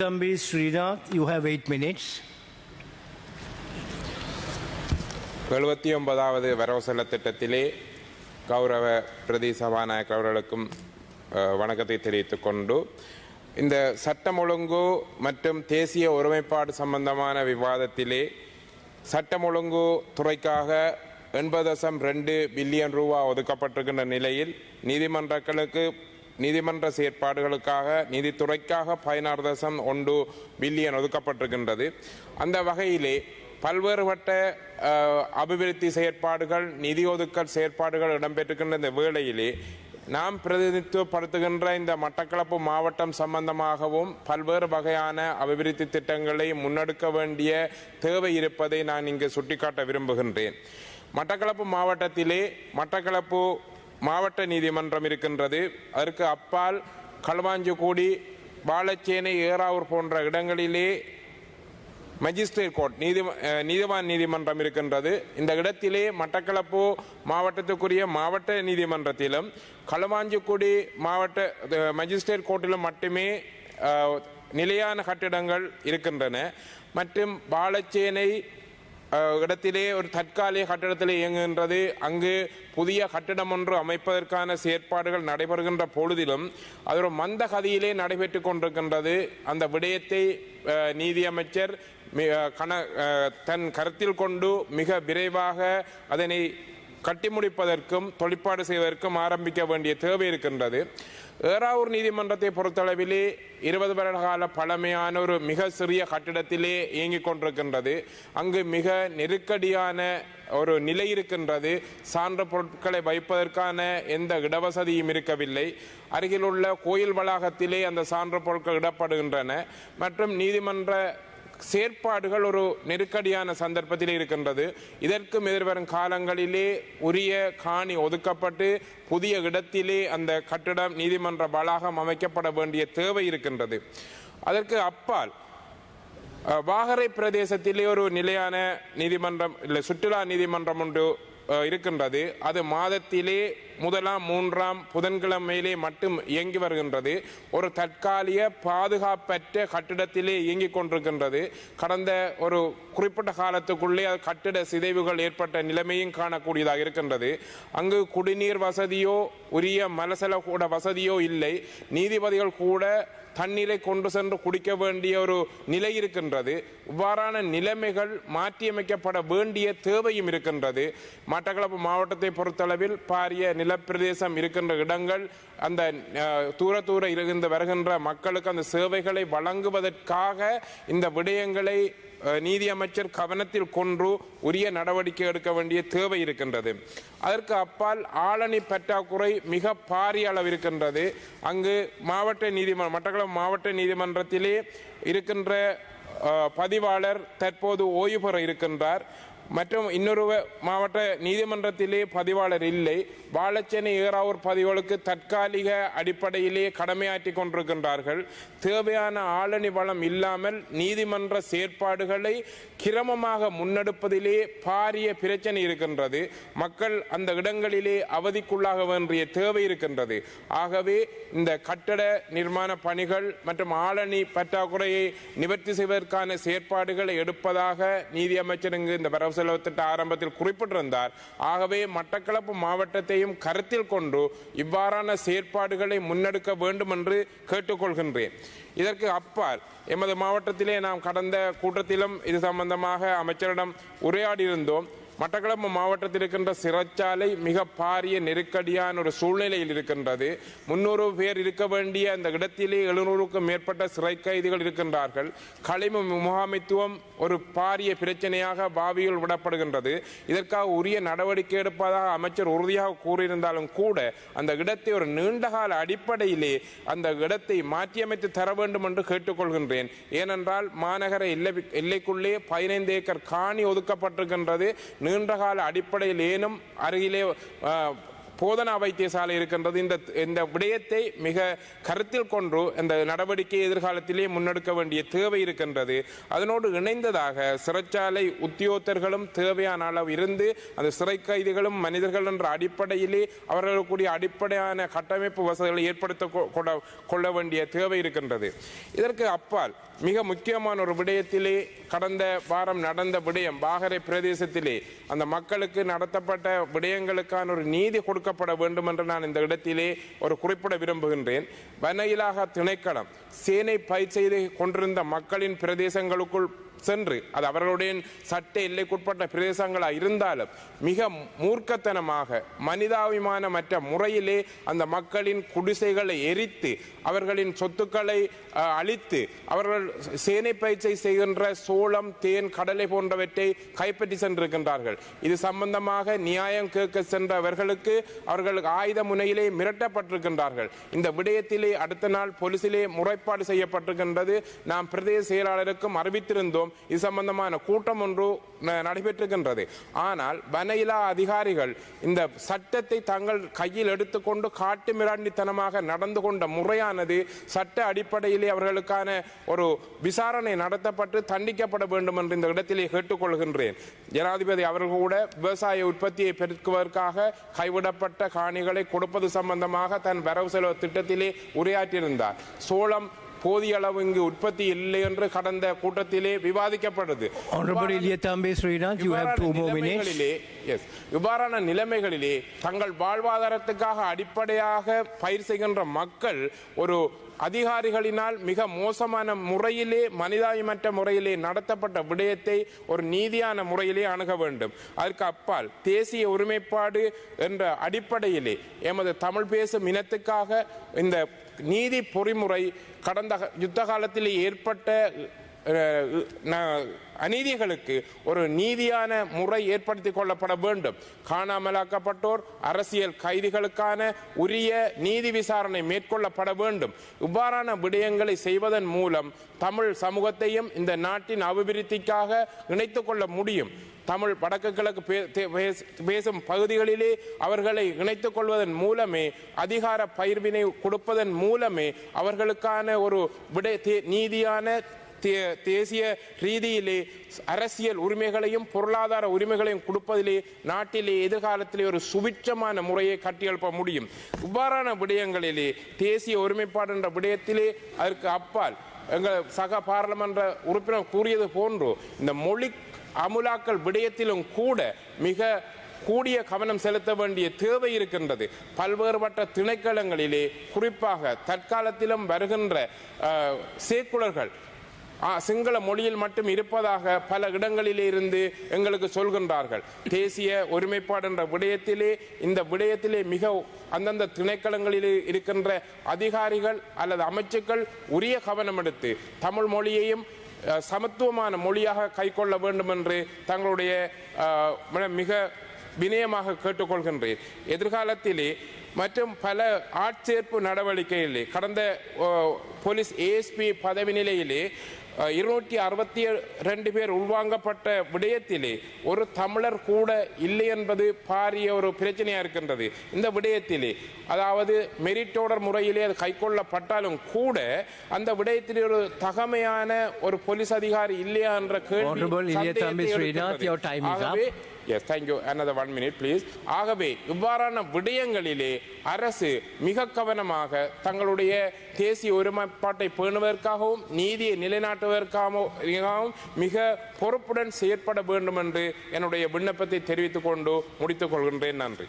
Thambi Srinath, you have 8 minutes. 79வது வரவு செலவு திட்டத்திலே கௌரவ பிரதி சபாநாயகர் அவர்களுக்கும் வணக்கத்தை தெரிவித்துக் கொண்டு இந்த சட்டம் ஒழுங்கு மற்றும் தேசிய ஒருமைப்பாடு சம்பந்தமான விவாதத்திலே சட்டம் ஒழுங்கு துறைக்காக 80.2 பில்லியன் ரூபாய் ஒதுக்கப்பட்டிருக்கின்ற நிலையில் நீதிமன்ற செயற்பாடுகளுக்காக நீதித்துறைக்காக 16.1 பில்லியன் ஒதுக்கப்பட்டிருக்கின்றது. அந்த வகையிலே பல்வேறுபட்ட அபிவிருத்தி செயற்பாடுகள் நிதி ஒதுக்கல் செயற்பாடுகள் இடம்பெற்றிருக்கின்ற இந்த வேளையிலே நாம் பிரதிநிதித்துவப்படுத்துகின்ற இந்த மட்டக்களப்பு மாவட்டம் சம்பந்தமாகவும் பல்வேறு வகையான அபிவிருத்தி திட்டங்களை முன்னெடுக்க வேண்டிய தேவை இருப்பதை நான் இங்கு சுட்டிக்காட்ட விரும்புகின்றேன். மட்டக்களப்பு மாவட்டத்திலே மட்டக்களப்பு மாவட்ட நீதிமன்றம் இருக்கின்றது. அதற்கு அப்பால் களுவாஞ்சிக்குடி, வாழைச்சேனை, ஏறாவூர் போன்ற இடங்களிலே மஜிஸ்ட்ரேட் கோர்ட் நீதிவான் நீதிமன்றம் இருக்கின்றது. இந்த இடத்திலே மட்டக்களப்பு மாவட்டத்துக்குரிய மாவட்ட நீதிமன்றத்திலும் களுவாஞ்சிக்குடி மாவட்ட மஜிஸ்ட்ரேட் கோர்ட்டிலும் மட்டுமே நிலையான கட்டிடங்கள் இருக்கின்றன. மற்றும் வாழைச்சேனை இடத்திலே ஒரு தற்காலிக கட்டிடத்தில் இயங்குகின்றது. அங்கு புதிய கட்டிடம் ஒன்று அமைப்பதற்கான செயற்பாடுகள் நடைபெறுகின்ற பொழுதிலும் அது ஒரு மந்த கதியிலே நடைபெற்று கொண்டிருக்கின்றது. அந்த விடயத்தை நீதியமைச்சர் தன் கருத்தில் கொண்டு மிக விரைவாக அதனை கட்டி முடிப்பதற்கும் தொழிற்பாடு செய்வதற்கும் ஆரம்பிக்க வேண்டிய தேவை இருக்கின்றது. ஏறாவூர் நீதிமன்றத்தை பொறுத்தளவிலே 20 வருட கால பழமையான ஒரு மிக சிறிய கட்டிடத்திலே இயங்கிக் கொண்டிருக்கின்றது. அங்கு மிக நெருக்கடியான ஒரு நிலை இருக்கின்றது. சான்று பொருட்களை வைப்பதற்கான எந்த இடவசதியும் இருக்கவில்லை. அருகிலுள்ள கோயில் வளாகத்திலே அந்த சான்று பொருட்கள் இடப்படுகின்றன. மற்றும் நீதிமன்ற செயற்பாடுகள் ஒரு நெருக்கடியான சந்தர்ப்பத்தில் இருக்கின்றது. இதற்கும் எதிர்வரும் காலங்களிலே உரிய காணி ஒதுக்கப்பட்டு புதிய இடத்திலே அந்த கட்டிடம் நீதிமன்ற வளாகம் அமைக்கப்பட வேண்டிய தேவை இருக்கின்றது. அதற்கு அப்பால் வாகரை பிரதேசத்திலே ஒரு நிலையான நீதிமன்றம் இல்லை சுற்றுலா நீதிமன்றம் ஒன்று இருக்கின்றது. அது மாதத்திலே 1ஆம் 3ஆம் புதன்கிழமையிலே மட்டும் இயங்கி வருகின்றது. ஒரு தற்காலிக பாதுகாப்பற்ற கட்டிடத்திலே இயங்கிக் கொண்டிருக்கின்றது. கடந்த ஒரு குறிப்பிட்ட காலத்துக்குள்ளே கட்டிட சிதைவுகள் ஏற்பட்ட நிலைமையும் காணக்கூடியதாக இருக்கின்றது. அங்கு குடிநீர் வசதியோ உரிய மலசல கூட வசதியோ இல்லை. நீதிபதிகள் கூட தண்ணீரை கொண்டு சென்று குடிக்க வேண்டிய ஒரு நிலை இருக்கின்றது. இவ்வாறான நிலைமைகள் மாற்றியமைக்கப்பட வேண்டிய தேவையும் இருக்கின்றது. மட்டக்களப்பு மாவட்டத்தை பொறுத்தளவில் பாரிய நிலப்பிரதேசம் இருக்கின்ற இடங்கள் அந்த தூர இருந்து வருகின்ற மக்களுக்கு அந்த சேவைகளை வழங்குவதற்காக இந்த விடயங்களை நீதியமைச்சர் கவனத்தில் கொண்டு உரிய நடவடிக்கை எடுக்க வேண்டிய தேவை இருக்கின்றது. அதற்கு அப்பால் ஆளணி பற்றாக்குறை மிக பாரிய அளவு இருக்கின்றது. அங்கு மட்டக்களப்பு மாவட்ட நீதிமன்றத்திலே இருக்கின்ற பதிவாளர் தற்போது ஓய்வு பெற இருக்கின்றார். மற்றும் இன்னொரு மாவட்ட நீதிமன்றத்திலே பதிவாளர் இல்லை. வாழைச்சேனை ஏறாவூர் பதிவுகளுக்கு தற்காலிக அடிப்படையிலே கடமையாற்றி கொண்டிருக்கின்றார்கள். தேவையான ஆளணி வளம் இல்லாமல் நீதிமன்ற செயற்பாடுகளை கிரமமாக முன்னெடுப்பதிலே பாரிய பிரச்சனை இருக்கின்றது. மக்கள் அந்த இடங்களிலே அவதிக்குள்ளாக வேண்டிய தேவை இருக்கின்றது. ஆகவே இந்த கட்டட நிர்மாண பணிகள் மற்றும் ஆளணி பற்றாக்குறையை நிவர்த்தி செய்வதற்கான செயற்பாடுகளை எடுப்பதாக நீதியமைச்சர் இந்த வரவு செலவு திட்ட ஆரம்பத்தில் குறிப்பிட்டிருந்தார். ஆகவே மட்டக்களப்பு மாவட்டத்தையும் கருத்தில் கொண்டு இவ்வாறான செயற்பாடுகளை முன்னெடுக்க வேண்டும் என்று கேட்டுக்கொள்கின்றேன். இதற்கு அப்பால் எமது மாவட்டத்திலே நாம் கடந்த கூட்டத்திலும் இது சம்பந்தமாக அமைச்சரிடம் உரையாடியிருந்தோம். மட்டக்களப்பு மாவட்டத்தில் இருக்கின்ற சிறைச்சாலை மிக பாரிய நெருக்கடியான ஒரு சூழ்நிலையில் இருக்கின்றது. 300 பேர் இருக்க வேண்டிய அந்த இடத்திலே 700க்கும் மேற்பட்ட சிறை கைதிகள் இருக்கின்றார்கள். களிம முகாமைத்துவம் ஒரு பாரிய பிரச்சனையாக பாவியில் விடப்படுகின்றது. இதற்காக உரிய நடவடிக்கை எடுப்பதாக அமைச்சர் உறுதியாக கூறியிருந்தாலும் கூட அந்த இடத்தை ஒரு நீண்டகால அடிப்படையிலே அந்த இடத்தை மாற்றியமைத்து தர வேண்டும் என்று கேட்டுக்கொள்கின்றேன். ஏனென்றால் மாநகர எல்லைக்குள்ளே 15 ஏக்கர் காணி ஒதுக்கப்பட்டிருக்கின்றது. நீண்டகால அடிப்படையில் ஏனும் அருகிலே போதனா வைத்தியசாலை இருக்கின்றது. இந்த விடயத்தை மிக கருத்தில் கொண்டு இந்த நடவடிக்கை எதிர்காலத்திலே முன்னெடுக்க வேண்டிய தேவை இருக்கின்றது. அதனோடு இணைந்ததாக சிறைச்சாலை உத்தியோகத்தர்களும் தேவையான அளவு இருந்து அந்த சிறை கைதிகளும் மனிதர்கள் என்ற அடிப்படையிலே அவர்களுக்குரிய அடிப்படையான கட்டமைப்பு வசதிகளை ஏற்படுத்த கொள்ள வேண்டிய தேவை இருக்கின்றது. இதற்கு அப்பால் மிக முக்கியமான ஒரு விடயத்திலே கடந்த வாரம் நடந்த விடயம் வாகரை பிரதேசத்திலே அந்த மக்களுக்கு நடத்தப்பட்ட விடயங்களுக்கான ஒரு நீதி கொடுக்கப்பட வேண்டும் என்று நான் இந்த இடத்திலே ஒரு குறிப்பிட விரும்புகின்றேன். வனயிலாக திணைக்களம் சேனை பயிர் செய்து கொண்டிருந்த மக்களின் பிரதேசங்களுக்குள் சென்று அது அவர்களுடைய சட்ட எல்லைக்குட்பட்ட பிரதேசங்களாக இருந்தாலும் மிக மூர்க்கத்தனமாக மனிதாபிமானமற்ற முறையிலே அந்த மக்களின் குடிசைகளை எரித்து அவர்களின் சொத்துக்களை அழித்து அவர்கள் சேனை பயிற்சி செய்கின்ற சோளம் தேன் கடலை போன்றவற்றை கைப்பற்றி சென்றிருக்கின்றார்கள். இது சம்பந்தமாக நியாயம் கேட்க சென்றவர்களுக்கு அவர்கள் ஆயுத முனையிலே மிரட்டப்பட்டிருக்கின்றார்கள். இந்த விடயத்திலே அடுத்த நாள் போலீசிலே முறைப்பாடு செய்யப்பட்டிருக்கின்றது. நாம் பிரதேச செயலாளருக்கும் அறிவித்திருந்தோம். இது சம்பந்தமான கூட்டம் ஒன்று நடைபெற்றிருக்கின்றது. ஆனால் வனயிலா அதிகாரிகள் இந்த சட்டத்தை தங்கள் கையில் எடுத்துக்கொண்டு காட்டு மிராண்டித்தனமாக நடந்து கொண்ட முறையானது சட்ட அடிப்படையிலே அவர்களுக்கான ஒரு விசாரணை நடத்தப்பட்டு தண்டிக்கப்பட வேண்டும் என்று இந்த இடத்திலே கேட்டுக்கொள்கின்றேன். ஜனாதிபதி அவர்கள் கூட விவசாய உற்பத்தியை பெருக்குவதற்காக கைவிடப்பட்ட காணிகளை கொடுப்பது சம்பந்தமாக தன் வரவு செலவு திட்டத்திலே உரையாற்றியிருந்தார். சோளம் போதிய அளவு இங்கு உற்பத்தி இல்லை என்று கடந்த கூட்டத்திலே விவாதிக்கப்பட்டது. இவ்வாறான நிலைமைகளிலே தங்கள் வாழ்வாதாரத்துக்காக அடிப்படையாக பயிர் செய்கின்ற மக்கள் ஒரு அதிகாரிகளினால் மிக மோசமான முறையிலே மனிதாயமற்ற முறையிலே நடத்தப்பட்ட விடயத்தை ஒரு நீதியான முறையிலே அணுக வேண்டும். அதற்கு அப்பால் தேசிய ஒருமைப்பாடு என்ற அடிப்படையிலே எமது தமிழ் பேசும் இனத்துக்காக இந்த நீதி பொறிமுறை கடந்த யுத்த காலத்தில் ஏற்பட்ட அநீதிகளுக்கு ஒரு நீதியான முறை ஏற்படுத்திக் கொள்ளப்பட வேண்டும். காணாமலாக்கப்பட்டோர் அரசியல் கைதிகளுக்கான உரிய நீதி விசாரணை மேற்கொள்ளப்பட வேண்டும். இவ்வாறான விடயங்களை செய்வதன் மூலம் தமிழ் சமூகத்தையும் இந்த நாட்டின் அபிவிருத்திக்காக இணைத்துக் கொள்ள முடியும். தமிழ் வடக்கு கிழக்கு பேசும் பகுதிகளிலே அவர்களை இணைத்துக் கொள்வதன் மூலமே அதிகார பயிர்வினை கொடுப்பதன் மூலமே அவர்களுக்கான ஒரு நீதியான தேசிய ரீதியிலே அரசியல் உரிமைகளையும் பொருளாதார உரிமைகளையும் கொடுப்பதிலே நாட்டிலே எதிர்காலத்திலே ஒரு சுபிட்சமான முறையை கட்டியெழுப்ப முடியும். இவ்வாறான விடயங்களிலே தேசிய ஒருமைப்பாடு என்ற விடயத்திலே அதற்கு அப்பால் எங்கள் சக பாராளுமன்ற உறுப்பினர் கூறியது போன்று இந்த மொழி அமுலாக்கல் விடயத்திலும் கூட மிக கூடிய கவனம் செலுத்த வேண்டிய தேவை இருக்கின்றது. பல்வேறுபட்ட திணைக்களங்களிலே குறிப்பாக தற்காலத்திலும் வருகின்ற சேக்குலர்கள் சிங்கள மொழியில் மட்டும் இருப்பதாக பல இடங்களிலே இருந்து எங்களுக்கு சொல்கின்றார்கள். தேசிய ஒருமைப்பாடு என்ற விடயத்திலே இந்த விடயத்திலே மிக அந்தந்த திணைக்களங்களில் இருக்கின்ற அதிகாரிகள் அல்லது அமைச்சுக்கள் உரிய கவனம் எடுத்து தமிழ் மொழியையும் சமத்துவமான மொழியாக கைக்கொள்ள வேண்டும் என்று தங்களுடைய மிக வினயமாக கேட்டுக்கொள்கின்றேன். எதிர்காலத்திலே மற்றும் பல ஆட்சேர்ப்பு நடவடிக்கைகளிலே கடந்த போலீஸ் ஏஎஸ்பி பதவி நிலையிலே 262 பேர் உள்வாங்கப்பட்ட விடயத்திலே ஒரு தமிழர் கூட இல்லை என்பது பாரிய ஒரு பிரச்சனையா இருக்கின்றது. இந்த விடயத்திலே அதாவது மெரிட்டோடர் முறையிலே அது கைக்கொள்ளப்பட்டாலும் கூட அந்த விடயத்திலே ஒரு தகமையான ஒரு போலீஸ் அதிகாரி இல்லையா என்ற கேள்வி. Yes, thank you. Another 1 minute, please. ஆகவே இவ்வாறான விடயங்களிலே அரசு மிக கவனமாக தங்களுடைய தேசிய ஒருமைப்பாட்டை பேணுவதற்காகவும் நீதியை நிலைநாட்டுவதற்காகவும் மிக பொறுப்புடன் செயற்பட வேண்டும் என்று என்னுடைய விண்ணப்பத்தை தெரிவித்துக் கொண்டு முடித்துக் கொள்கின்றேன். நன்றி.